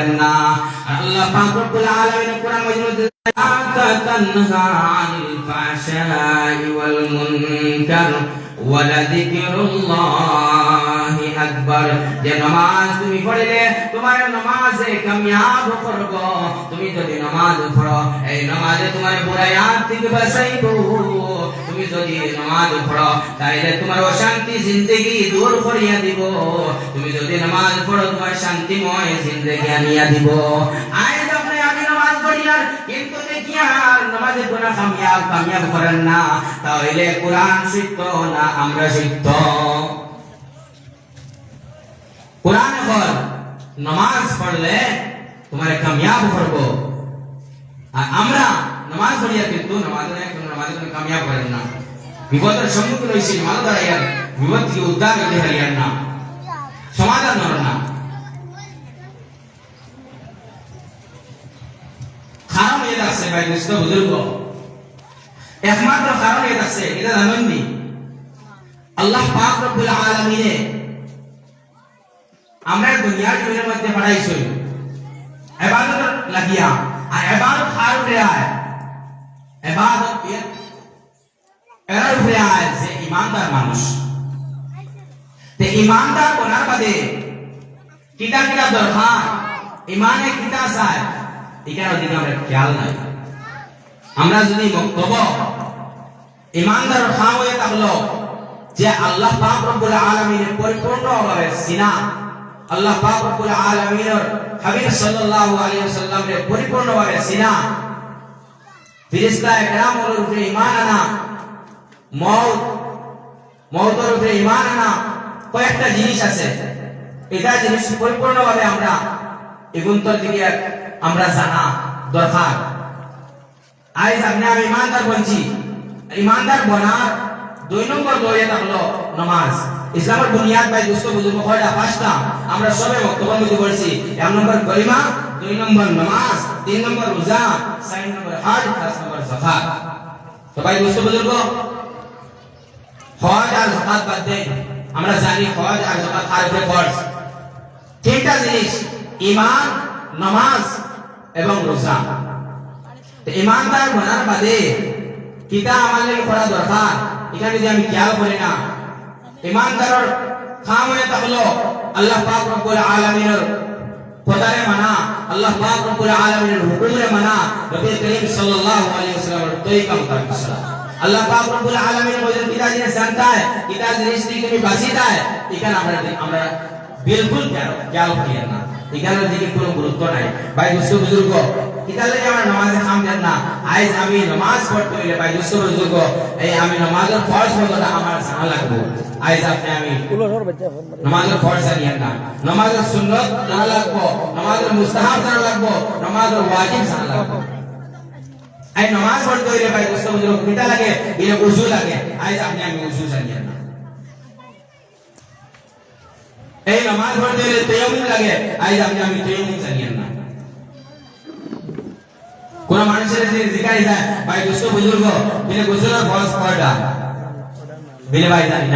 পারেন না। আর আল্লাহ পাক রব্বুল আলামিন কোরআন মাজিদে তানহা আনিল ফাহশাই ওয়াল মুনকার ওয়ালাযিকরুল্লাহি আকবার। যে নামাজ তুমি পড়লে তোমার নামাজে কামিয়াব করব। তুমি যদি নামাজ পড়ো এই নামাজে তোমার বুরায়াত থেকে বাঁচাইবো। তুমি যদি নামাজ পড়ো তাইলে তোমার অশান্তি জিন্দেগি দূর করিয়া দিব। তুমি যদি নামাজ পড়ো তোমার শান্তিময় জিন্দেগি আনিয়া দিব। আজ আপনি আমি নামাজ পড়ি না কিন্তু দেখি আর নামাজে কোনো কামিয়াব করেন না, তাহলে কোরআন সত্য না আমরা সত্য? কোরআন বল নামাজ পড়লে তোমার কামিয়াব করব, আর আমরা নামাজ পড়িয়া কিন্তু নামাজে কোনো কামিয়াব করেন না। বিপদের সম্মুখীন হয়েছি নামাজ দাঁড়াইয়া বিপদ থেকে উদ্ধার হইতে পারিয়ান না, সমাধান হল না। কারণ এর আছে ভাই দুস্থ বুজুর্গ, একমাত্র কারণ এর আছে, এটা জানেননি? আল্লাহ পাক রব্বুল আলামিনে আমরা দুনিয়ার জমিনের মধ্যে পাঠাইছি ইবাদত লাগিয়া, আর ইবাদত কার উপরে আয়? ইবাদত এর উপরে আয় যে ইমানদার মানুষ। তে ইমানদার কোনার বাদে কিতা কিতা দরকার, ইমানে কিতা চায়, এটার দিকে আমরা খেয়াল নাই। আমরা যদি বক্তব্য ইমানদার খাম হয়ে থাকলো যে আল্লাহ পাক রব্বুল আলামিনের পরিপূর্ণভাবে চিনা, আল্লাহ পাক রব্বুল আলামিনের হাবিব সাল্লাল্লাহু আলাইহি ওয়াসাল্লামের পরিপূর্ণভাবে চিনা, ফেরেশতা একরামের উপরে ঈমান আনা, মওতের উপরে ঈমান আনা, কয়েকটা জিনিস আছে। এটা জিনিস পরিপূর্ণভাবে আমরা এগুন্তর দিকে আমরা জানা দরকার। আজ আপনি আমি ইমানদার বলছি, ইমানদার বনার 2 নম্বর দৌড়ে থাকলো নামাজ। ইসলামের বুনিয়াদ ভাই দুস্থ বুজুর্গ কয়টা? 5টা। আমরা সবে বক্তব্য মধ্যে বলছি, 1 নম্বর কলিমা, 2 নম্বর নামাজ, 3 নম্বর রোজা, 4 নম্বর হজ, 5 নম্বর যাকাত। তো ভাই দুস্থ বুজুর্গ, হজ আর যাকাত বাদ দেন, আমরা জানি হজ আর যাকাত কার উপরে ফরজ। 3টা জিনিস, ঈমান, নামাজ এবং রোজা। তো ইমানদার বনার বাদে কিতা আমার লাগে পড়া দরকার, এখানে যদি আমি খেয়াল করি না, ইমানদারের কাম হয়ে থাকলো আল্লাহ পাক রব্বুল আলামিনের খোদারে মানা, আল্লাহ পাক রব্বুল আলামিনের হুকুমে মানা, নবী করিম সাল্লাল্লাহু আলাইহি ওয়াসাল্লামের তরিকা মোতাবেক চলা। আল্লাহ পাক রব্বুল আলামিন বলেন কিতা জিনিস জানতা है, কিতা জিনিস থেকে তুমি বাঁচিতা है, এখানে আমরা বিলকুল খেয়াল করি না, এখানের দিকে কোনো গুরুত্ব নাই। ভাই দুস্থ বুজুর্গ, কিতা লাগে আমরা নামাজে কাম দেন না। আজ আমি নামাজ পড়তে হইলে ভাই দুস্থ বুজুর্গ, এই আমি নামাজের ফরজ মতটা আমার জানা লাগবে। আজ আপনি আমি নামাজের ফরজ জানিয়েন না, নামাজের সুন্নত জানা লাগবো, নামাজের মুস্তাহাব জানা লাগবো, নামাজের ওয়াজিব জানা লাগবো। এই নামাজ পড়তে হইলে ভাই দুস্থ বুজুর্গ কিতা লাগে? এটা উযু লাগে। আজ আপনি আমি উযু জানিয়েন না। এই নামাজ পড়তে হইলে তায়াম্মুম লাগে। আজ আপনি আমি তায়াম্মুম জানিয়েন না। কোন মানুষের যে জিজ্ঞাসা ভাই দুস্থ বুজুর্গ বিলে গোসলের ফরজ কয়টা? বিলে ভাই জানি না।